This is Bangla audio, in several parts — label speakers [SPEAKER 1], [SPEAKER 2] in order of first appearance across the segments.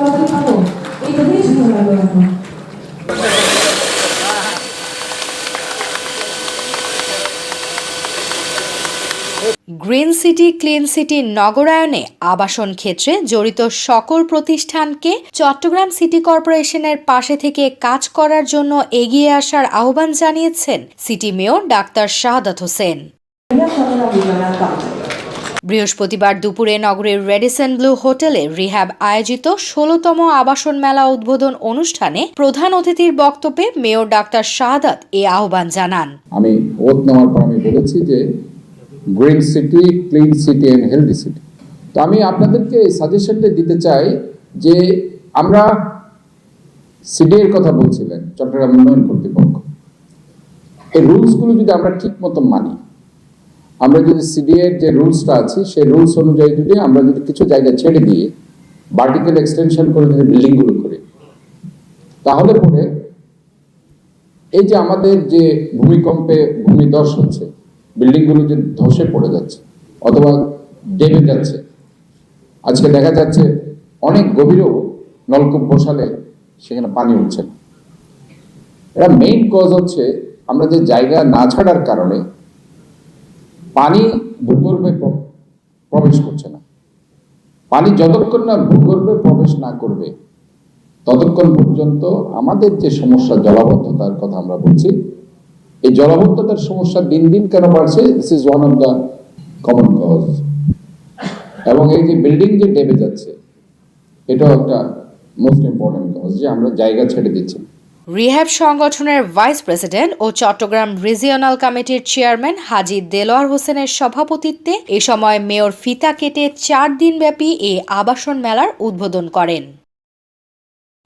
[SPEAKER 1] তাড়াতাড়ি পাবো এইটা দিয়ে ঝামেলা লাগবে এখন।
[SPEAKER 2] গ্রিন সিটি ক্লিন সিটি নগরায়নে আবাসন ক্ষেত্রে জড়িত সকল প্রতিষ্ঠানকে চট্টগ্রাম সিটি কর্পোরেশনের পাশে থেকে কাজ করার জন্য এগিয়ে আসার আহ্বান জানিয়েছেন city mayor doctor Shahadat Hossain. বৃহস্পতিবার দুপুরে নগরের রেডিসন ব্লু হোটেলে রিহ্যাব আয়োজিত ১৬তম আবাসন মেলা উদ্বোধন অনুষ্ঠানে প্রধান অতিথির বক্তব্যে মেয়র ডাক্তার শাহাদাত এ আহ্বান জানান।
[SPEAKER 3] আমি ওত নেওয়ার পর আমি বলেছি যে green city clean city and healthy city. তো আমি আপনাদেরকে এই সাজেশনটা দিতে চাই যে আমরা সিডি এর কথা বলছিলেন, চট্টগ্রাম উন্নয়ন কর্তৃপক্ষ, এই রুলসগুলো যদি আমরা ঠিক মতো মানি, আমরা যদি সিডি এর যে রুলসটা আছে সেই রুলস অনুযায়ী যদি আমরা যদি কিছু জায়গা ছেড়ে দিয়ে ভার্টিক্যাল এক্সটেনশন করে যদি বিল্ডিংগুলো করি, তাহলে পরে এই যে আমাদের যে ভূমিকম্পে ভূমিধস হচ্ছে, বিল্ডিংগুলো যে ধসে পড়ে যাচ্ছে অথবা ডেবে যাচ্ছে, আজকে দেখা যাচ্ছে অনেক গভীরেও নলকূপ বসালে সেখানে পানি উঠছে না। এটা মেইন কজ হচ্ছে আমরা যে জায়গা না ছাড়ার কারণে পানি ভূগর্ভে প্রবেশ করছে না। পানি যতক্ষণ না ভূগর্ভে প্রবেশ না করবে ততক্ষণ পর্যন্ত আমাদের যে সমস্যা জলাবদ্ধতার কথা আমরা বলছি, এই জলাবদ্ধতার সমস্যা দিন দিন কেন বাড়ছে, this is one of the common cause. এবং এই যে বিল্ডিং যে ডেবে যাচ্ছে, এটাও একটা মোস্ট ইম্পর্টেন্ট কজ, যে আমরা জায়গা ছেড়ে দিচ্ছি।
[SPEAKER 2] রিহ্যাব সংগঠনের ভাইস প্রেসিডেন্ট ও চট্টগ্রাম রিজিওনাল কমিটির চেয়ারম্যান হাজী দেলোয়ার হোসেনের সভাপতিত্বে এ সময় মেয়র ফিতা কেটে ৪ দিনব্যাপী এই আবাসন মেলার উদ্বোধন করেন।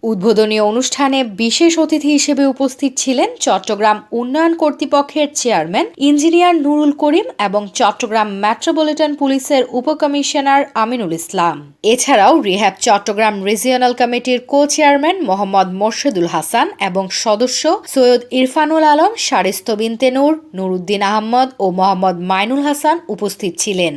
[SPEAKER 2] উদ্বোধনী অনুষ্ঠানে বিশেষ অতিথি হিসেবে উপস্থিত ছিলেন চট্টগ্রাম উন্নয়ন কর্তৃপক্ষের চেয়ারম্যান ইঞ্জিনিয়ার নুরুল করিম এবং চট্টগ্রাম মেট্রোপলিটন পুলিশের উপকমিশনার আমিনুল ইসলাম। এছাড়াও রিহ্যাব চট্টগ্রাম রিজিওনাল কমিটির কো চেয়ারম্যান মোহাম্মদ মোর্শেদুল হাসান এবং সদস্য সৈয়দ ইরফানুল আলম, শারিস্ত বিনতে নূর, নুরুদ্দিন আহমদ ও মোহাম্মদ মাইনুল হাসান উপস্থিত ছিলেন।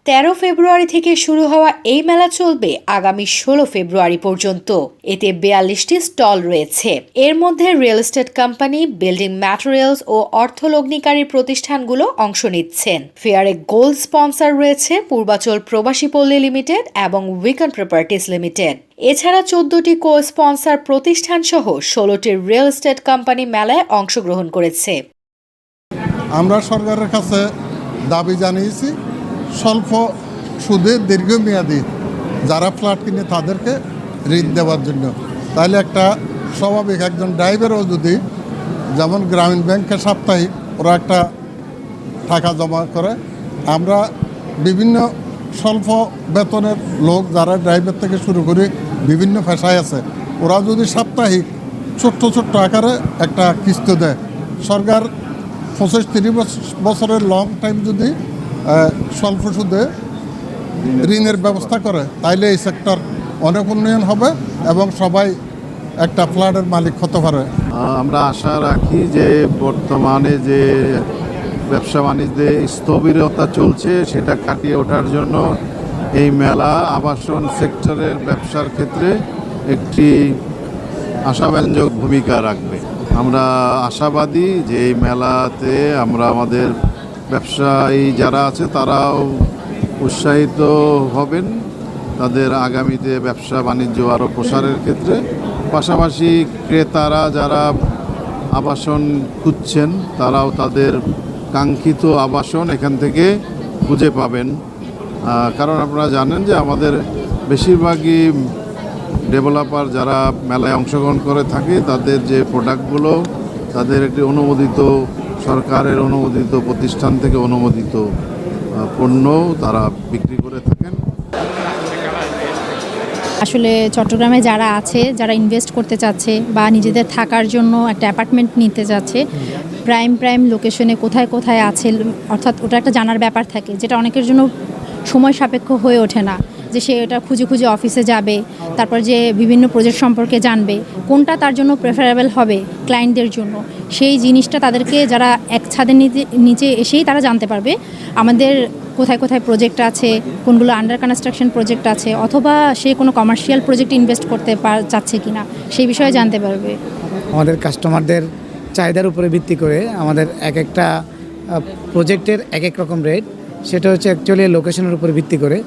[SPEAKER 2] ১৩ ফেব্রুয়ারি থেকে শুরু হওয়া এই মেলা চলবে আগামী ১৬ ফেব্রুয়ারি পর্যন্ত। এতে ৪২টি স্টল রয়েছে। এর মধ্যে real estate company, building materials ও অর্থলগ্নিকারী প্রতিষ্ঠানগুলো অংশ নিচ্ছেন। ফেয়ারে গোল্ড স্পন্সর রয়েছে পূর্বাচল প্রবাসী পল্লী লিমিটেড এবং উইকন প্রপার্টিজ লিমিটেড। এছাড়া ১৪টি কো স্পন্সর প্রতিষ্ঠান সহ ১৬টি রিয়েল এস্টেট কোম্পানি মেলায় অংশগ্রহণ করেছে।
[SPEAKER 4] আমরা সরকারের কাছে দাবি জানিয়েছি স্বল্প সুদে দীর্ঘমেয়াদী যারা ফ্ল্যাট কিনে তাদেরকে ঋণ দেওয়ার জন্য। তাহলে একটা স্বাভাবিক একজন ড্রাইভারও যদি, যেমন গ্রামীণ ব্যাংকে সাপ্তাহিক ওরা একটা টাকা জমা করে, আমরা বিভিন্ন স্বল্প বেতনের লোক যারা ড্রাইভার থেকে শুরু করে বিভিন্ন পেশায় আছে, ওরা যদি সাপ্তাহিক ছোট্ট ছোট্ট আকারে একটা কিস্তি দেয়, সরকার ২৫-৩০ বছরের লং টাইম যদি স্বল্প সুদে ঋণের ব্যবস্থা করে, তাইলে এই সেক্টর অনেক উন্নয়ন হবে এবং সবাই একটা ফ্ল্যাটের মালিক হতে পারে।
[SPEAKER 5] আমরা আশা রাখি যে বর্তমানে যে ব্যবসা বাণিজ্যে স্থবিরতা চলছে সেটা কাটিয়ে ওঠার জন্য এই মেলা আবাসন সেক্টরের ব্যবসার ক্ষেত্রে একটি আশাব্যঞ্জক ভূমিকা রাখবে। আমরা আশাবাদী যে এই মেলাতে আমরা আমাদের ব্যবসায়ী যারা আছে তারাও উৎসাহিত হবেন তাদের আগামীতে ব্যবসা বাণিজ্য আরও প্রসারের ক্ষেত্রে। পাশাপাশি ক্রেতারা যারা আবাসন খুঁজছেন তারাও তাদের কাঙ্ক্ষিত আবাসন এখান থেকে খুঁজে পাবেন। কারণ আপনারা জানেন যে আমাদের বেশিরভাগই ডেভেলপার যারা মেলায় অংশগ্রহণ করে থাকে তাদের যে প্রোডাক্টগুলো তাদের একটি অনুমোদিত, সরকারের অনুমোদিত প্রতিষ্ঠান থেকে অনুমোদিত পণ্য তারা বিক্রি করে থাকেন।
[SPEAKER 6] আসলে চট্টগ্রামে যারা আছে, যারা ইনভেস্ট করতে চাচ্ছে বা নিজেদের থাকার জন্য একটা অ্যাপার্টমেন্ট নিতে যাচ্ছে, প্রাইম লোকেশনে কোথায় কোথায় আছে, অর্থাৎ ওটা একটা জানার ব্যাপার থাকে, যেটা অনেকের জন্য সময় সাপেক্ষ হয়ে ওঠে না। যে সে এটা খুঁজে খুঁজে অফিসে যাবে, তারপর যে বিভিন্ন প্রজেক্ট সম্পর্কে জানবে, কোনটা তার জন্য প্রেফারেবল হবে ক্লায়েন্টদের জন্য, সেই জিনিসটা তাদেরকে যারা এক ছাদের নিচে এসেই তারা জানতে পারবে আমাদের কোথায় কোথায় প্রজেক্ট আছে, কোনগুলো আন্ডার কনস্ট্রাকশন প্রজেক্ট আছে, অথবা সে কোনো কমার্শিয়াল প্রজেক্ট ইনভেস্ট করতে চাচ্ছে কিনা সেই বিষয়ে জানতে পারবে।
[SPEAKER 7] আমাদের কাস্টমারদের চাহিদার উপরে ভিত্তি করে আমাদের এক একটা প্রজেক্টের এক এক রকম রেট, সেটা হচ্ছে অ্যাকচুয়ালি লোকেশনের উপরে ভিত্তি করে।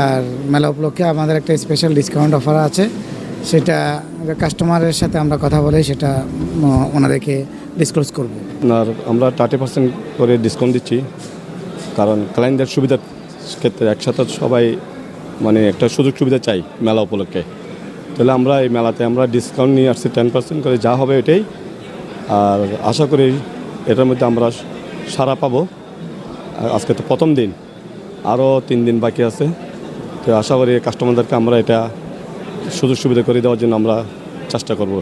[SPEAKER 7] আর মেলা উপলক্ষে আমাদের একটা স্পেশাল ডিসকাউন্ট অফার আছে, সেটা কাস্টমারের সাথে আমরা কথা বলে সেটা ওনাদেরকে ডিসক্লোজ করব।
[SPEAKER 8] আর আমরা 30% করে ডিসকাউন্ট দিচ্ছি, কারণ ক্লায়েন্টদের সুবিধার ক্ষেত্রে একসাথে সবাই মানে একটা সুযোগ সুবিধা চাই মেলা উপলক্ষে। তাহলে আমরা এই মেলাতে আমরা ডিসকাউন্ট নিয়ে আসছি 10% করে, যা হবে এটাই। আর আশা করি এটার মধ্যে আমরা সাড়া পাবো। আজকে তো প্রথম দিন, আরও 3 দিন বাকি আছে। তো আশা করি কাস্টমারদেরকে আমরা এটা সুযোগ সুবিধা করে দেওয়ার জন্য আমরা চেষ্টা করব।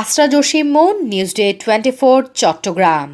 [SPEAKER 2] আসরা জসিম, নিউজ ডে 24, চট্টগ্রাম।